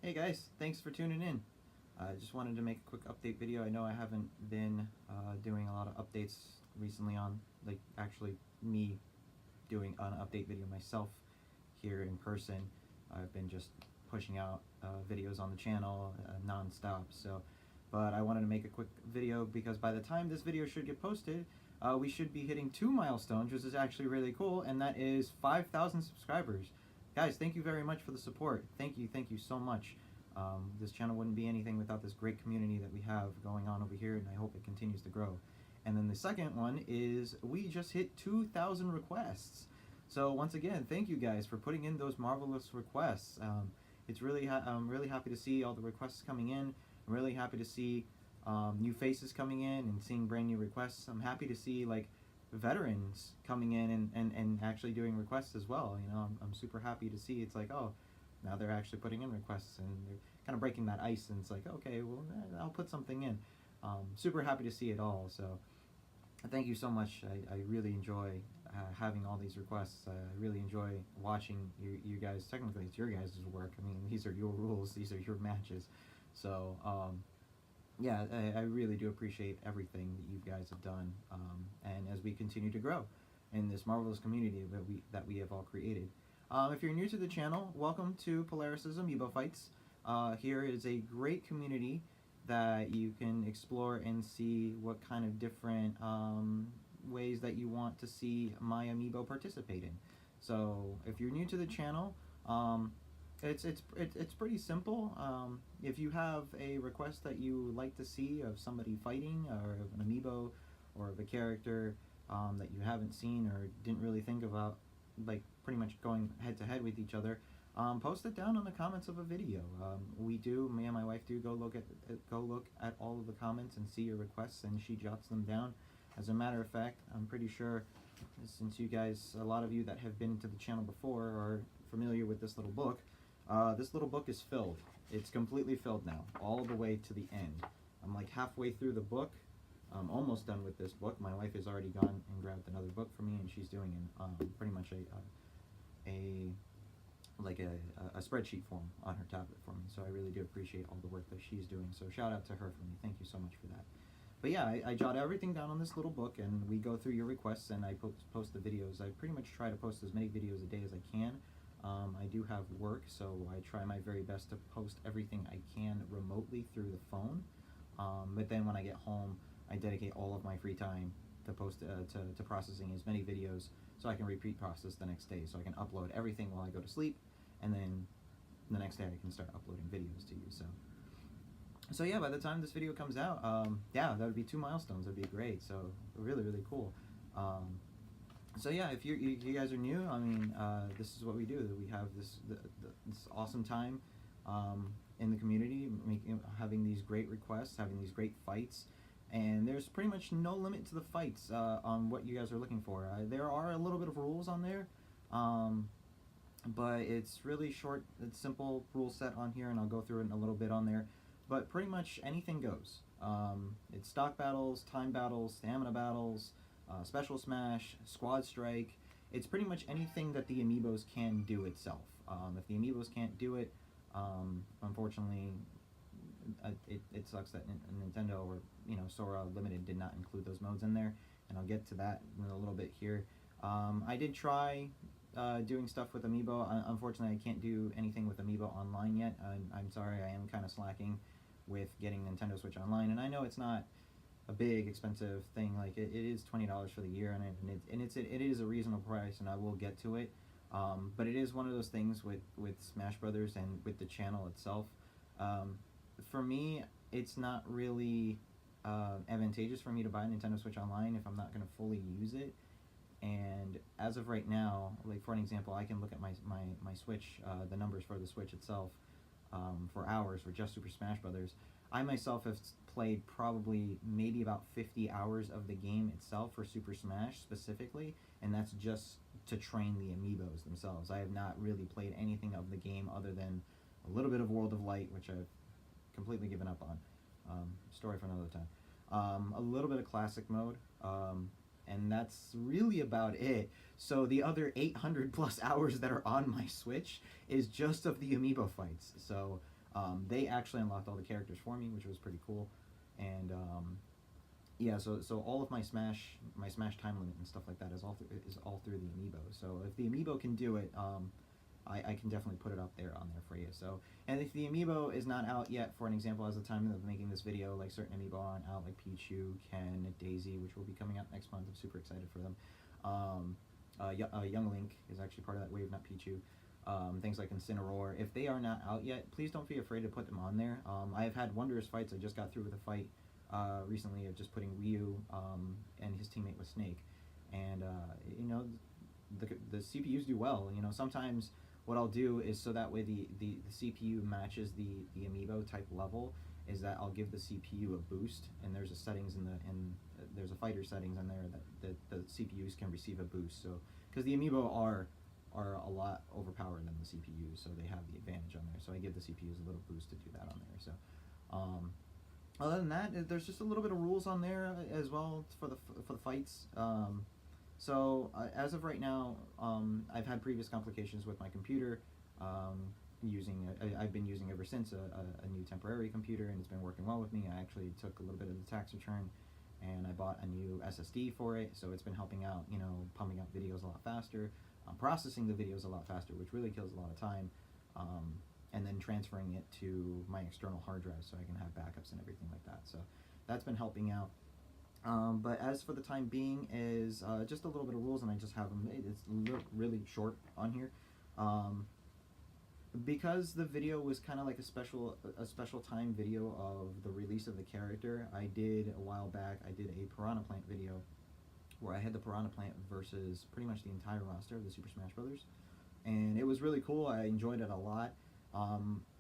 Hey guys, thanks for tuning in. I just wanted to make a quick update video. I know I haven't been doing a lot of updates recently on, like, actually me doing an update video myself here in person. I've been just pushing out videos on the channel non-stop. But I wanted to make a quick video because by the time this video should get posted, we should be hitting 2 milestones, which is actually really cool, and that is 5,000 subscribers. Guys, thank you very much for the support. Thank you so much. This channel wouldn't be anything without this great community that we have going on over here, and I hope it continues to grow. And then the second one is we just hit 2,000 requests. So once again, thank you guys for putting in those marvelous requests. I'm really happy to see all the requests coming in. I'm really happy to see new faces coming in and seeing brand new requests. I'm happy to see like veterans coming in and actually doing requests as well. You know, I'm super happy to see it's like, oh, now they're actually putting in requests and they're kind of breaking that ice, and it's like, okay, well, I'll put something in. Super happy to see it all. So thank you so much. I really enjoy having all these requests. I really enjoy watching you guys. Technically, it's your guys' work. I mean, these are your rules. These are your matches. So yeah, I really do appreciate everything that you guys have done, and as we continue to grow in this marvelous community that we have all created. If you're new to the channel, welcome to Polaris's Amiibo Fights. Here is a great community that you can explore and see what kind of different ways that you want to see my Amiibo participate in. So if you're new to the channel, it's pretty simple. If you have a request that you like to see of somebody fighting, or of an Amiibo, or of a character that you haven't seen or didn't really think about, like pretty much going head to head with each other, post it down in the comments of a video. Me and my wife do go look at all of the comments and see your requests, and she jots them down. As a matter of fact, I'm pretty sure, since you guys, a lot of you that have been to the channel before are familiar with this little book. This little book is filled. It's completely filled now, all the way to the end. I'm like halfway through the book. I'm almost done with this book. My wife has already gone and grabbed another book for me, and she's doing pretty much a spreadsheet form on her tablet for me. So I really do appreciate all the work that she's doing. So shout out to her for me. Thank you so much for that. But yeah, I jot everything down on this little book, and we go through your requests, and I post the videos. I pretty much try to post as many videos a day as I can. I do have work, so I try my very best to post everything I can remotely through the phone. But then when I get home, I dedicate all of my free time to to processing as many videos, so I can repeat process the next day, so I can upload everything while I go to sleep, and then the next day I can start uploading videos to you. So yeah, by the time this video comes out, yeah, that would be 2 milestones. That'd be great. So really cool. So yeah, if you guys are new, I mean, this is what we do. We have this awesome time in the community, having these great requests, having these great fights, and there's pretty much no limit to the fights on what you guys are looking for. There are a little bit of rules on there, but it's really short. It's simple rule set on here, and I'll go through it in a little bit on there. But pretty much anything goes. It's stock battles, time battles, stamina battles, special smash, squad strike. It's pretty much anything that the Amiibos can do itself. If the Amiibos can't do it, unfortunately, it sucks that Nintendo, or Sora Limited, did not include those modes in there, and I'll get to that in a little bit here. I did try doing stuff with Amiibo. Unfortunately, I can't do anything with Amiibo online yet. I'm sorry, I am kind of slacking with getting Nintendo Switch Online, and I know it's not a big expensive thing. Like it is $20 for the year, and it is a reasonable price, and I will get to it. But it is one of those things with Smash Brothers and with the channel itself. For me, it's not really advantageous for me to buy Nintendo Switch Online if I'm not going to fully use it. And as of right now, like for an example, I can look at my Switch, the numbers for the Switch itself, for hours for just Super Smash Brothers. I myself have played probably maybe about 50 hours of the game itself for Super Smash specifically, and that's just to train the Amiibos themselves. I have not really played anything of the game other than a little bit of World of Light, which I've completely given up on. Story for another time. A little bit of Classic mode, and that's really about it. So the other 800 plus hours that are on my Switch is just of the Amiibo fights. So They actually unlocked all the characters for me, which was pretty cool. And yeah, so all of my Smash time limit and stuff like that is all through the Amiibo. So if the Amiibo can do it, I can definitely put it up there on there for you. So, and if the Amiibo is not out yet, for an example, as the time of making this video, like certain Amiibo aren't out, like Pichu, Ken, Daisy, which will be coming out next month. I'm super excited for them. Young Link is actually part of that wave, not Pichu. Things like Incineroar. If they are not out yet, please don't be afraid to put them on there. I have had wondrous fights. I just got through with a fight recently of just putting Ryu and his teammate with Snake, and you know, the CPUs do well. You know, sometimes what I'll do is, so that way the CPU matches the Amiibo type level, is that I'll give the CPU a boost, and there's a settings there's a fighter settings in there that the CPUs can receive a boost. So because the Amiibo are a lot overpowered than the CPUs, so they have the advantage on there. So I give the CPUs a little boost to do that on there. So other than that, there's just a little bit of rules on there as well for the fights. As of right now, I've had previous complications with my computer. I've been using ever since a new temporary computer, and it's been working well with me. I actually took a little bit of the tax return, and I bought a new SSD for it, so it's been helping out, you know, pumping out videos a lot faster, processing the videos a lot faster, which really kills a lot of time, and then transferring it to my external hard drive so I can have backups and everything like that. So that's been helping out. But as for the time being, is just a little bit of rules, and I just have them. It's really short on here. Because the video was kind of like a special time video of the release of the character, I did a while back, I did a Piranha Plant video where I had the Piranha Plant versus pretty much the entire roster of the Super Smash Brothers, and it was really cool. I enjoyed it a lot.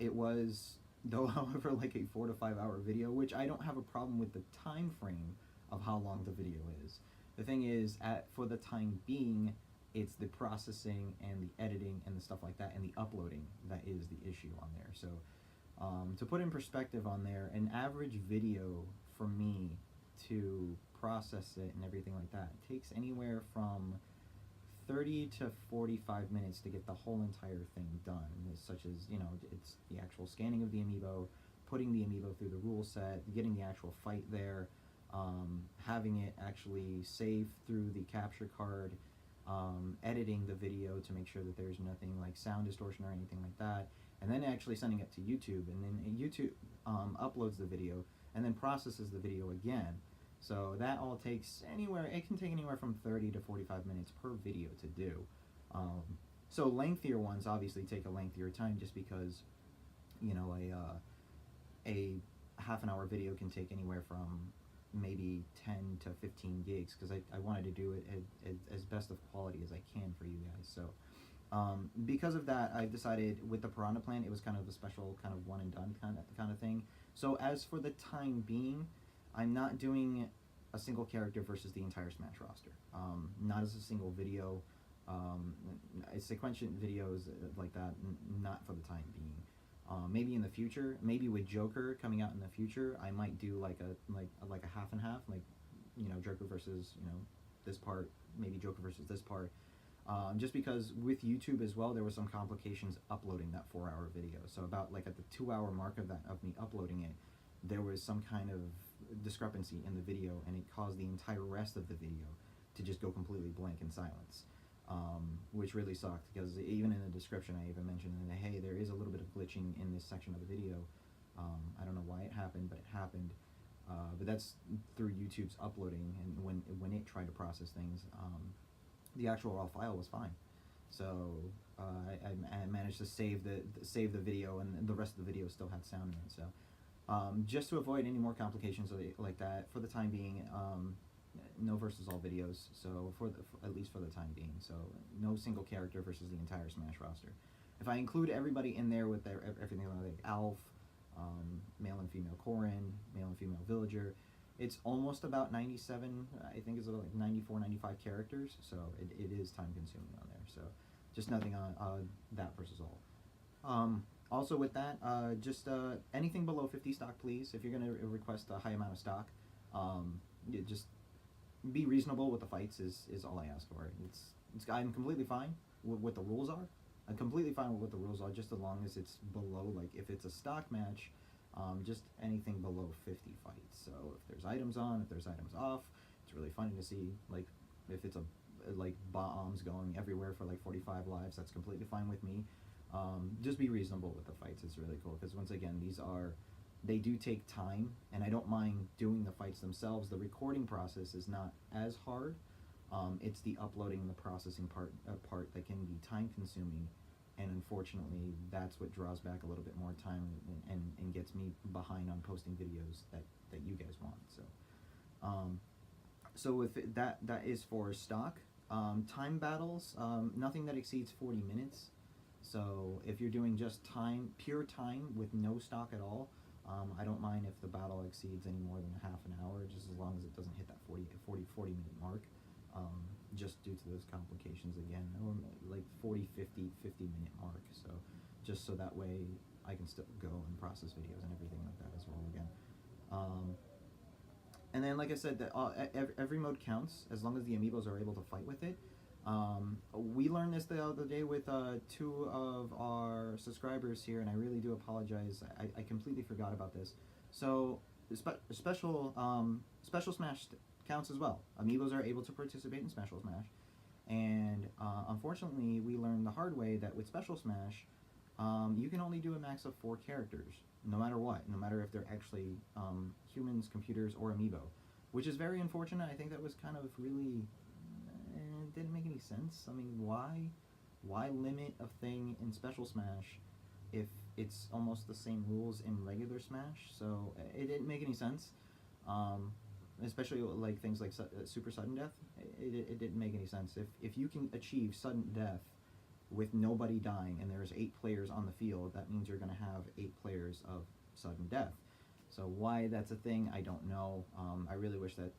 It was, though, however, like a 4 to 5 hour video, which I don't have a problem with the time frame of how long the video is. The thing is, for the time being, it's the processing and the editing and the stuff like that and the uploading that is the issue on there. So to put in perspective on there, an average video for me to process it and everything like that takes anywhere from 30 to 45 minutes to get the whole entire thing done, such as, you know, it's the actual scanning of the Amiibo, putting the Amiibo through the rule set, getting the actual fight there, having it actually save through the capture card, editing the video to make sure that there's nothing like sound distortion or anything like that, and then actually sending it to YouTube, and then YouTube uploads the video and then processes the video again. So that all takes it can take anywhere from 30 to 45 minutes per video to do. So lengthier ones obviously take a lengthier time, just because, you know, a half an hour video can take anywhere from maybe 10 to 15 gigs, because I wanted to do it as best of quality as I can for you guys. So because of that, I've decided with the Piranha Plant, it was kind of a special kind of one and done kind of thing. So as for the time being, I'm not doing a single character versus the entire Smash roster. Not as a single video. Sequential videos like that, not for the time being. Maybe in the future, maybe with Joker coming out in the future, I might do like a half and half, like, you know, Joker versus, you know, this part, maybe Joker versus this part. Just because with YouTube as well, there was some complications uploading that 4 hour video. So about like at the 2 hour mark of me uploading it, there was some kind of discrepancy in the video, and it caused the entire rest of the video to just go completely blank in silence. Which really sucked, because even in the description I even mentioned that, hey, there is a little bit of glitching in this section of the video. I don't know why it happened, but it happened. But that's through YouTube's uploading, and when it tried to process things, the actual raw file was fine. So I managed to save the video, and the rest of the video still had sound in it. So just to avoid any more complications like that, for the time being, no versus all videos, so at least for the time being. So no single character versus the entire Smash roster. If I include everybody in there with everything like Alf, male and female Corrin, male and female Villager, it's almost about 97, I think it's about like 94, 95 characters, so it is time consuming on there. So just nothing on that versus all. Also with that, just anything below 50 stock, please. If you're going to request a high amount of stock, just be reasonable with the fights is all I ask for. I'm completely fine with what the rules are. I'm completely fine with what the rules are, just as long as it's below, like, if it's a stock match, just anything below 50 fights. So if there's items on, if there's items off, it's really funny to see, like, if it's like bombs going everywhere for like 45 lives, that's completely fine with me. Just be reasonable with the fights. It's really cool because, once again, they do take time, and I don't mind doing the fights themselves. The recording process is not as hard. It's the uploading and the processing part that can be time consuming, and unfortunately that's what draws back a little bit more time and gets me behind on posting videos that you guys want. So with that is for stock. Time battles, nothing that exceeds 40 minutes. So if you're doing just pure time with no stock at all, I don't mind if the battle exceeds any more than half an hour, just as long as it doesn't hit that 40 minute mark, just due to those complications again, or like 50 minute mark. So just so that way I can still go and process videos and everything like that as well again. And then, like I said, every mode counts as long as the amiibos are able to fight with it. We learned this the other day with 2 of our subscribers here, and I really do apologize. I completely forgot about this. So special Smash counts as well. Amiibos are able to participate in Special Smash, and unfortunately, we learned the hard way that with Special Smash, you can only do a max of 4 characters, no matter what, no matter if they're actually humans, computers, or amiibo, which is very unfortunate. I think that was kind of really didn't make any sense. I mean, why limit a thing in Special Smash if it's almost the same rules in regular Smash? So it didn't make any sense, especially like things like super sudden death. It didn't make any sense. If you can achieve sudden death with nobody dying and there's 8 players on the field, that means you're going to have 8 players of sudden death. So why that's a thing, I don't know. I really wish that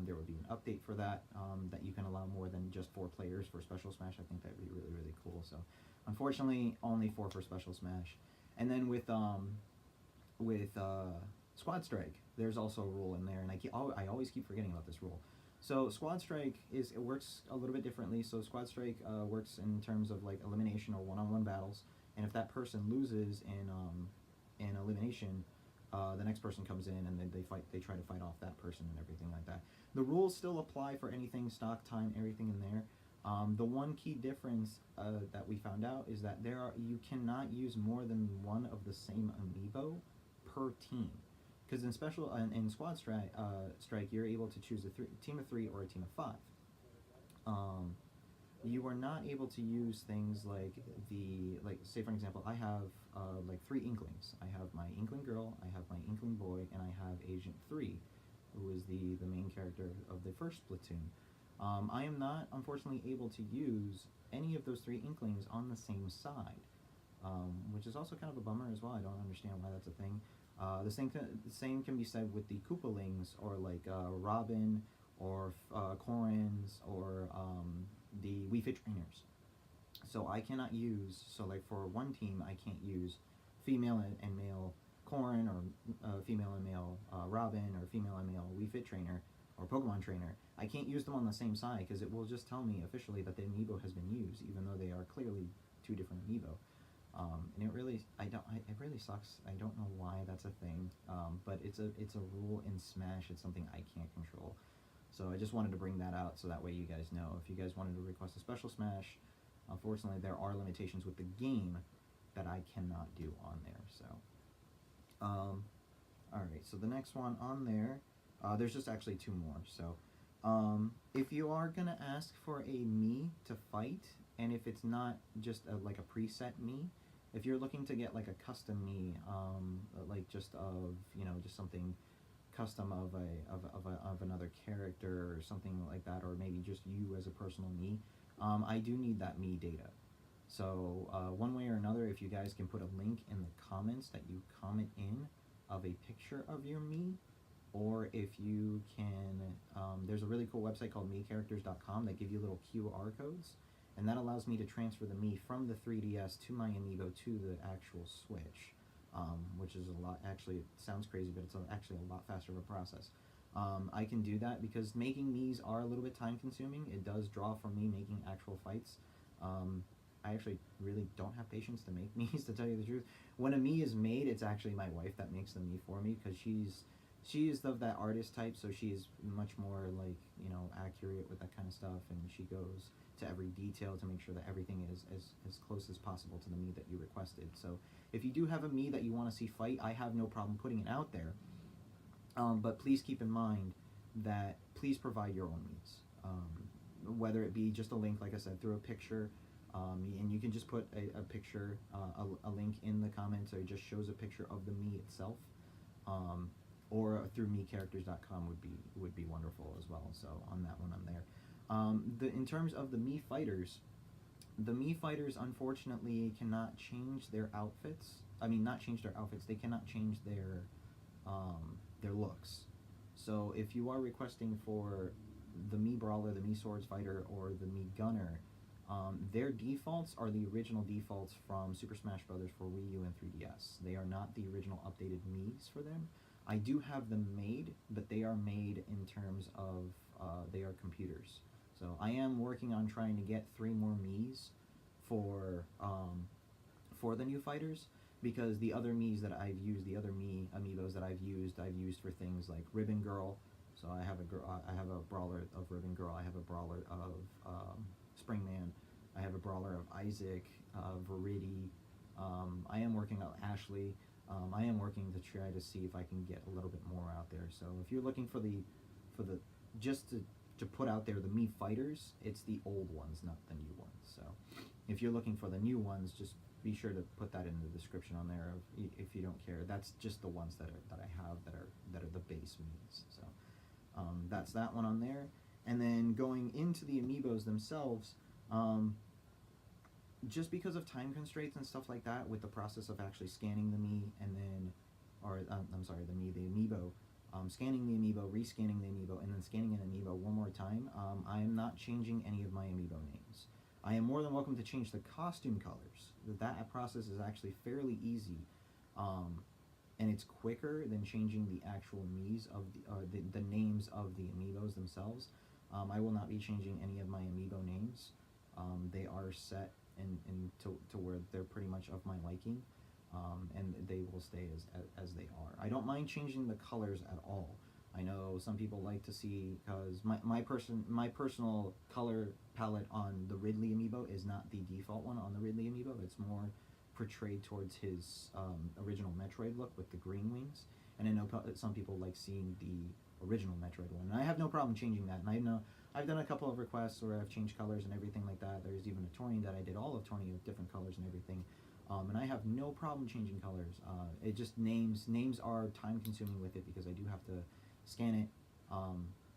there would be an update for that, that you can allow more than just 4 players for Special Smash. I think that would be really, really cool. So unfortunately, only 4 for Special Smash. And then with Squad Strike, there's also a rule in there, and I always keep forgetting about this rule. So Squad Strike it works a little bit differently. So Squad Strike works in terms of like elimination or one-on-one battles, and if that person loses in elimination, the next person comes in and then they try to fight off that person and everything like that. The rules still apply for anything, stock, time, everything in there. The one key difference that we found out is that you cannot use more than one of the same amiibo per team. Because in Squad Strike, you're able to choose a team of 3 or a team of 5. You are not able to use things like say for example, I have like 3 Inklings. I have my Inkling girl, I have my Inkling boy, and I have Agent 3, who is the main character of the first platoon. I am not, unfortunately, able to use any of those 3 Inklings on the same side, which is also kind of a bummer as well. I don't understand why that's a thing. The same can be said with the Koopalings, or like Robin, or Corins, or the Wii Fit trainers. So I cannot use, like for one team, I can't use female and male Corin, or female and male Robin, or female and male Wii Fit trainer, or Pokemon trainer. I can't use them on the same side because it will just tell me officially that the amiibo has been used, even though they are clearly 2 different amiibo. And it really sucks. I don't know why that's a thing, but it's a rule in Smash. It's something I can't control. So I just wanted to bring that out so that way you guys know. If you guys wanted to request a Special Smash, unfortunately there are limitations with the game that I cannot do on there. So, alright, so the next one on there, there's just actually 2 more. So, if you are going to ask for a Mii to fight, and if it's not just like a preset Mii, if you're looking to get like a custom Mii, like just something custom of another character or something like that, or maybe just you as a personal Mii, I do need that Mii data. So one way or another, if you guys can put a link in the comments that you comment in of a picture of your Mii, or if you can, there's a really cool website called MiiCharacters.com that give you little QR codes, and that allows me to transfer the Mii from the 3DS to my Amiibo to the actual Switch, which is a lot. Actually, it sounds crazy, but it's actually a lot faster of a process. I can do that because making Miis are a little bit time consuming. It does draw from me making actual fights. I actually really don't have patience to make Miis, to tell you the truth. When a Mii is made, it's actually my wife that makes the Mii for me, because she's of that artist type, so she's much more like, you know, accurate with that kind of stuff, and she goes to every detail to make sure that everything is as close as possible to the Mii that you requested. So if you do have a Mii that you want to see fight, I have no problem putting it out there. But please keep in mind that please provide your own Miis. Whether it be just a link, like I said, through a picture, and you can just put a picture, a link in the comments, or it just shows a picture of the Mii itself, or through MiiCharacters.com would be wonderful as well. So on that one, I'm there. In terms of the Mii fighters, unfortunately cannot change their outfits. I mean, not change their outfits. They cannot change their looks. So if you are requesting for the Mii Brawler, the Mii Swords Fighter, or the Mii Gunner, their defaults are the original defaults from Super Smash Bros. For Wii U and 3DS. They are not the original updated Miis for them. I do have them made, but they are made in terms of, they are computers. So I am working on trying to get 3 more Miis for the new fighters, because the other Miis that I've used, the other Mii amiibos that I've used for things like Ribbon Girl. So I have a brawler of Ribbon Girl. I have a brawler of Springman. I have a brawler of Isaac, Viridi. I am working on Ashley. I am working to try to see if I can get a little bit more out there. So if you're looking for the just to put out there the Mii fighters, it's the old ones, not the new ones. So if you're looking for the new ones, just be sure to put that in the description on there. If you don't care, that's just the ones that I have that are the base Miis. So that's that one on there. And then going into the amiibos themselves, just because of time constraints and stuff like that, with the process of actually scanning the Mii and then, or I'm sorry, the amiibo, scanning the amiibo, rescanning the amiibo, and then scanning an amiibo one more time, I am not changing any of my amiibo names. I am more than welcome to change the costume colors. That process is actually fairly easy, and it's quicker than changing the actual Miis of the names of the amiibos themselves. I will not be changing any of my amiibo names. They are set to where they're pretty much of my liking, and they will stay as they are. I don't mind changing the colors at all. I know some people like to see, because my personal color palette on the Ridley amiibo is not the default one on the Ridley amiibo. It's more portrayed towards his original Metroid look with the green wings, and I know some people like seeing the original Metroid one, and I have no problem changing that. And I know I've done a couple of requests where I've changed colors and everything like that. There's even a tourney that I did all of 20 of different colors and everything, and I have no problem changing colors. It just names are time consuming with it, because I do have to scan it.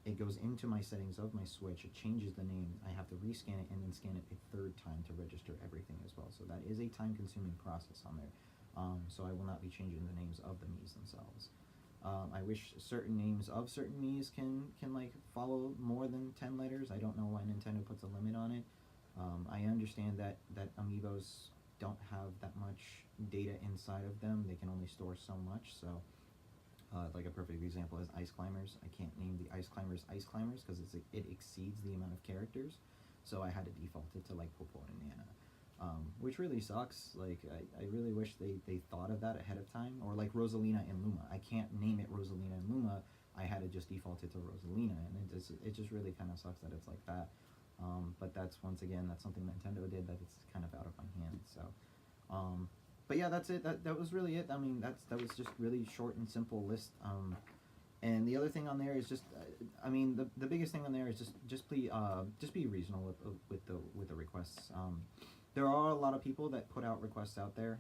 It goes into my settings of my Switch, it changes the name, I have to rescan it and then scan it a 3rd time to register everything as well. So that is a time consuming process on there. So I will not be changing the names of the Miis themselves. I wish certain names of certain Miis can like follow more than 10 letters. I don't know why Nintendo puts a limit on it. I understand that amiibos don't have that much data inside of them. They can only store so much. So like a perfect example is Ice Climbers. I can't name the Ice Climbers because it exceeds the amount of characters. So I had to default it to like Popo and Nana, which really sucks. Like I really wish they thought of that ahead of time. Or like Rosalina and Luma. I can't name it Rosalina and Luma. I had to just default it to Rosalina, and it just really kind of sucks that it's like that. But that's, once again, that's something Nintendo did that it's kind of out of my hands. So. But yeah, that's it. That was really it. I mean, that was just really short and simple list. And the other thing on there is just, I mean, the biggest thing on there is just be reasonable with the requests. There are a lot of people that put out requests out there.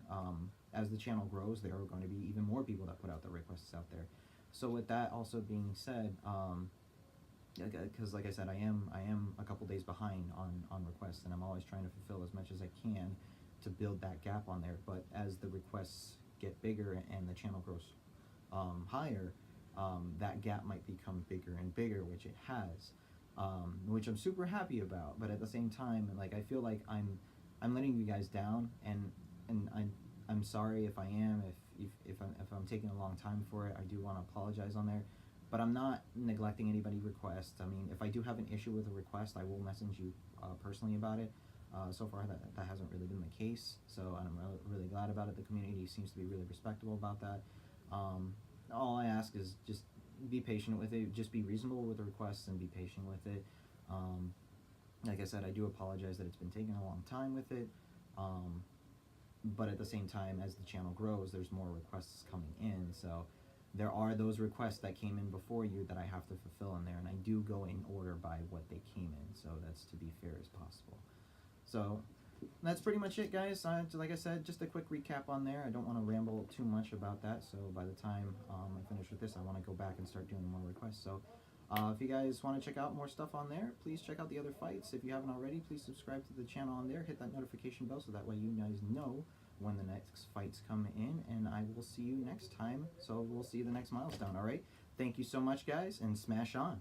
As the channel grows, there are going to be even more people that put out their requests out there. So with that also being said, because like I said, I am a couple days behind on requests, and I'm always trying to fulfill as much as I can to build that gap on there. But as the requests get bigger and the channel grows higher, that gap might become bigger and bigger, which it has, which I'm super happy about. But at the same time, like, I feel like I'm letting you guys down, and I'm sorry if I am, if I'm taking a long time for it. I do want to apologize on there, but I'm not neglecting anybody's request. I mean, if I do have an issue with a request, I will message you personally about it. So far, that hasn't really been the case, so I'm really glad about it. The community seems to be really respectable about that. All I ask is just be patient with it, just be reasonable with the requests and be patient with it. Like I said, I do apologize that it's been taking a long time with it, but at the same time, as the channel grows, there's more requests coming in, so there are those requests that came in before you that I have to fulfill in there, and I do go in order by what they came in, so that's to be fair as possible. So that's pretty much it, guys. Like I said, just a quick recap on there. I don't want to ramble too much about that, so by the time I finish with this, I want to go back and start doing more requests. So if you guys want to check out more stuff on there, please check out the other fights. If you haven't already, please subscribe to the channel on there. Hit that notification bell so that way you guys know when the next fights come in, and I will see you next time. So we'll see you the next milestone, all right? Thank you so much, guys, and smash on.